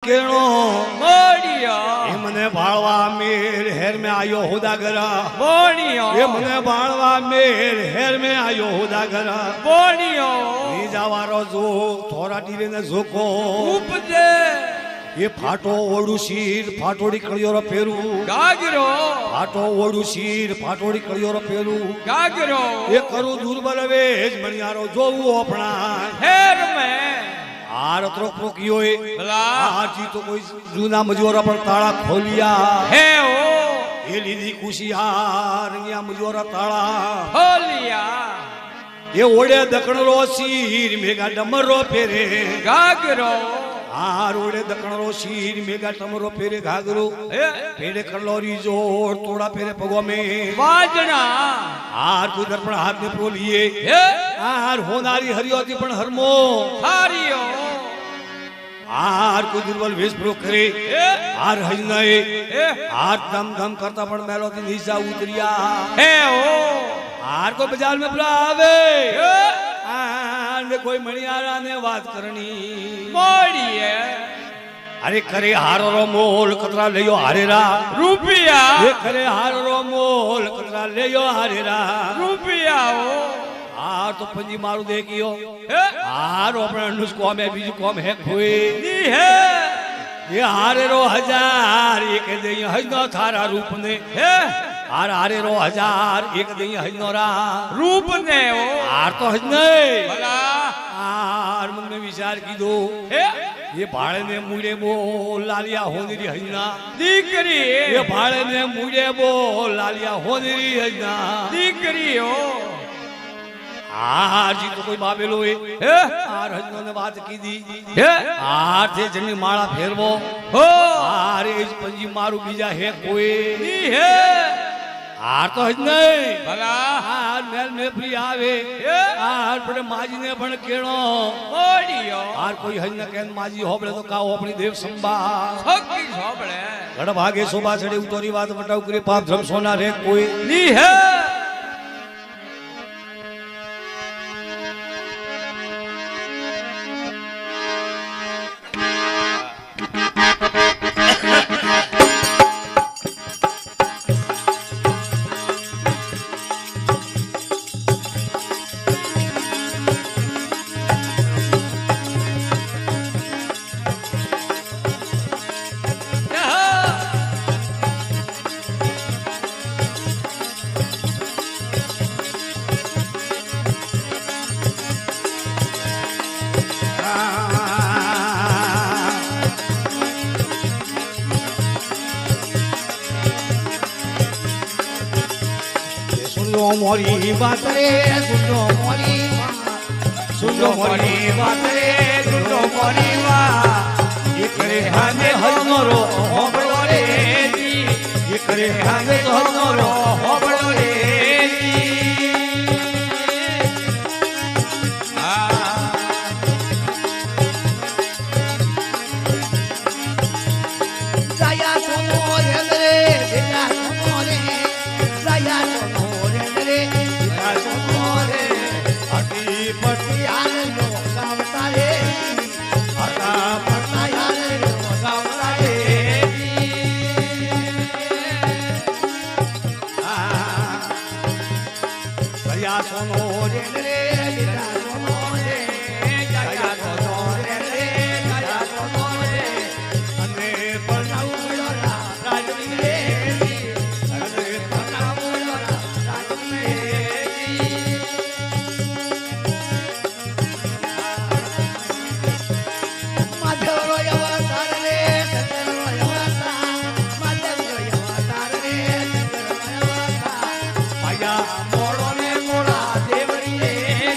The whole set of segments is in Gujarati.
કેણો બોડિયો એ મને ભાળવા મેર હેર મે આયો હોદાગરા બોડિયો એ મને ભાળવા મેર હેર મે આયો હોદાગરા બોડિયો ની જાવારો જો થોરા ટીરે ને ઝોકો ઉપજે એ ફાટો ઓડું શીર ફાટોડી કળિયોરો પેરું ગાગરો ફાટો ઓડું શીર ફાટોડી કળિયોરો પેરું ગાગરો એ કરું દુર્બલ વેજ મણિયારો જોવું આપણા હેર મે આર ત્રોક્યો એ ભલા આજી તો કોઈ જૂના મજૂરો પણ તાળા ખોલિયા હે ઓ એ લીધી કુશિયાર અહીંયા મજૂરો તાળા હોલિયા એ ઓડે દકણરો શીર મેઘા ડમરો ફેરે ગાગરો આ રોડે દકણરો શીર મેઘા ડમરો ફેરે ઘાઘરો હે ફેરે કલોરી જોર તોડા ફેરે પગો મે વાજણા આર કોઈ દર્પણ હાથ ને પ્રોલીએ હે આર હોનારી હરિયોતી પણ હરમો હારિયો આર કોઈ દુર્બલ વેશ પ્રો કરે હે આર હજનાએ હે આર ધમ ધમ કરતા પણ મેલોથી નીચા ઉતર્યા હે ઓ આર કોઈ બજાર में बुला आवे હે आर में कोई मणियारा ने बात करनी બોડીએ अरे करे हारो मोल कतरा ले हारेरा રૂપિયા ये करे हारो मोल कतरा ले हारेरा રૂપિયા ઓ आर तो पंजी मारू देखियो હે आर अपने अनुष्को में बीजू कौम है खोए ની હે ये हारेरो हजार एक दे हजनो थारा रूप ने હે आर हारेरो हजार एक दे हजनो रा રૂપ ને ઓ आर तो हज नहीं ભલા आर मन में विचार की दो હે ये भाड़े ने मुड़े बोल लालिया होनेरी हजना દીકરી ये भाड़े ने मुड़े बोल लालिया होनेरी हजना દીકરી ઓ आर जी तो कोई बाबेलो है હે आर हजनो ने बात की दी હે आर थे जनी माला फेरवो હો आर एज पंजी मारू बीजा है कोई ની હે आर तो हज नहीं ભલા आर मेल में फ्री आवे હે आर पड़े माजी ने पण केणो બોડીઓ आर कोई हज न कहन माजी होबड़े तो काओ अपनी देव संभा હકી સોબળે गढ़ भागे शोभा चढ़े उतोरी बात बटाव करे पाप धर्म सोना रे कोई ની હે सुनो मोरी बात रे सुनो मोरी सुनो मोरी बात रे सुनो मोरी ये करे हमें हजनोरो होबड़ो रे दी ये करे हमें हजनोरो होबड़ो रे दी Saya sono rendere, bella sono re. Saya sono rendere, bella sono re. अटी पटी Yar lo gavta re, आता pata yar lo gavta re. भैया सोनो रे Rendere, bella sono re. Saya sono rendere, bella sono re. अने पनाऊ Aurora, rajni re. अने Aurora, rajni re. Madhuro yavatar re, Madhuro yavatar, Madhuro yavatar re, Madhuro yavatar. भैया મોરો ને મોરા દેવરી રે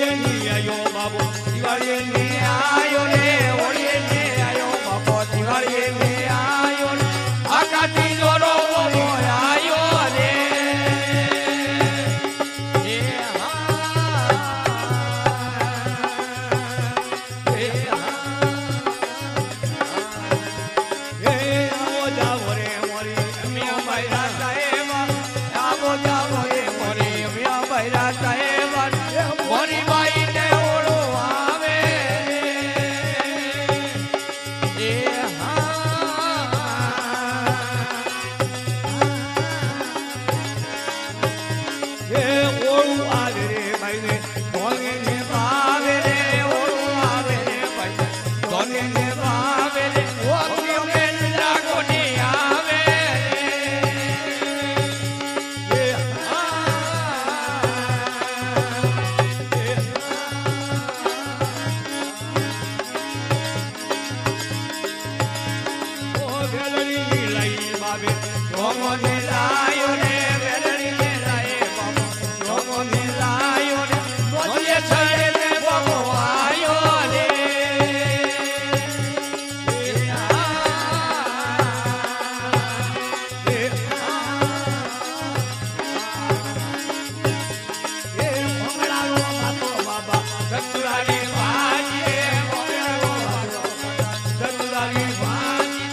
હોળીએ ની આયો બાબો દિવાળીએ ની આયો રે હોળીએ ની આયો બાબો દિવાળીએ ની આયો રે આકાશી જોડો બાબો આયો રે એ આવો જાવો રે મોરી અમિયા બૈરા સાહેબ આવો જાવો રે મોરી અમિયા બૈરા સાહેબ મોરી બાઈ ને ઓળો આવે એ ઓળું આવે રે ભાઈ ને ધોને ને ભાવે રે ઓળું આવે રે ભાઈ ધોને ને ભાવે રે ઓળું મેં લાગો ને આવે રે ઓ વેલણી લઈ બાબે ધોમો ને લાયો રે વેલણી ને લાયે બાબો ધોમો ને લાયો રે મોજે છડે ને બાબો આયો રે એ ભમરાનો બાતો બાબા દતુરાડી વાજી ભમરાનો બાતો દતુરાડી વાજી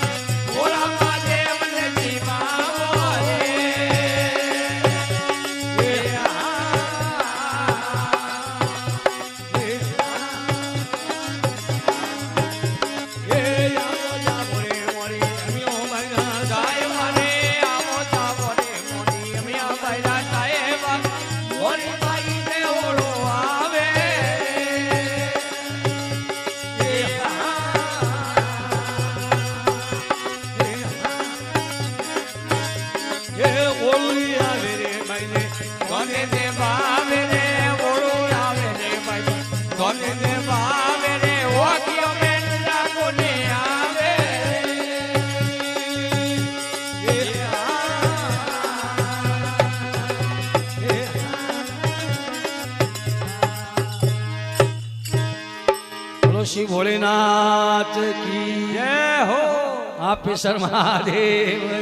ભોળા મહાદેવ ને જીવાવો રે આવો જાવો રે મોરી અમિયો બૈરા સાહેબ ને આવો જાવો રે મોરી અમિયા બૈરા સાહેબ મોરી બાઈ ને ઓળો આવે ઓળું આવે રે ભાઈ ને ધોને ને ભાવે રે ઓળું આવે રે ભાઈ ધોને ને ભાવે રે ઓકીઓ મેં લાગો ને આવે બોલો શ્રી ભોલેનાથ કી જય હો આપે શર્મા દેવ